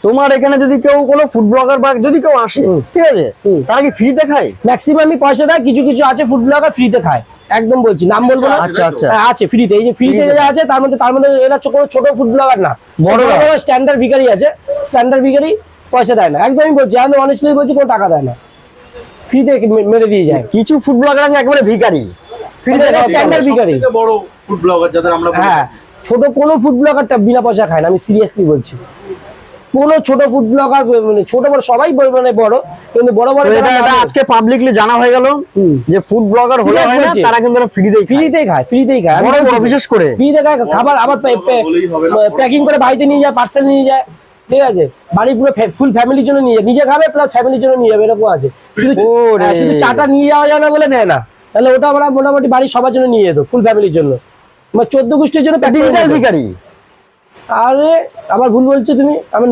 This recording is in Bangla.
তোমার এখানে যদি কেউ কোনো ফুড ব্লগার বা যদি কেউ আসে, ঠিক আছে, তারা কি ফ্রিতে খায়? ম্যাক্সিমামই পয়সা দেয়, কিছু কিছু আছে ফুড ব্লগার ফ্রিতে খায়, একদম বলছি, নাম বলবো না। আচ্ছা আচ্ছা, আছে ফ্রিতে, এই যে ফ্রিতে যা আছে তার মধ্যে এরা কোনো ছোট ফুড ব্লগার না, বড় স্ট্যান্ডার্ড ভিখারি আছে, স্ট্যান্ডার্ড ভিখারি পয়সা দেয় না, একদমই বলছি, আমি অনেস্টলি বলছি, কোনো টাকা দেয় না, ফ্রিতে মেরে দিয়ে যায়। কিছু ফুড ব্লগার আছে একেবারে ভিখারি, স্ট্যান্ডার্ড ভিখারি। বড় ফুড ব্লগার যাদের আমরা হ্যাঁ, ছোট কোনো ফুড ব্লগারটা বিনা পয়সা খায় না, আমি সিরিয়াসলি বলছি। কোনো ছোট ফুড ব্লগার মানে ছোট বড় সবাই মানে বড়, কিন্তু বড় বড় এটা আজকে পাবলিকলি জানা হয়ে গেল যে ফুড ব্লগার হলে হয় না, তারা কিন্তু ফ্রিতেই খায়, বড় বড় বিশেষ করে ফ্রিতে খায় খাবার, আবার প্যাকিং করে বাড়িতে নিয়ে যায়, পার্সেল নিয়ে যায়, ঠিক আছে, বাড়ি পুরো ফুল ফ্যামিলির জন্য নিয়ে যায়, নিজে খাবে প্লাস ফ্যামিলির জন্য নিয়ে যাবে, এরকম আছে। শুধু চাটা নিয়ে যাওয়া যায় না বলে নেয় না, তাহলে ওটা আমরা মোটামুটি বাড়ির সবার জন্য নিয়ে যেত, ফুল ফ্যামিলির জন্য, 14 গোষ্ঠীর জন্য। ডিজিটাল ভিখারি। আরে আমার ভুল বলছো তুমি, আমার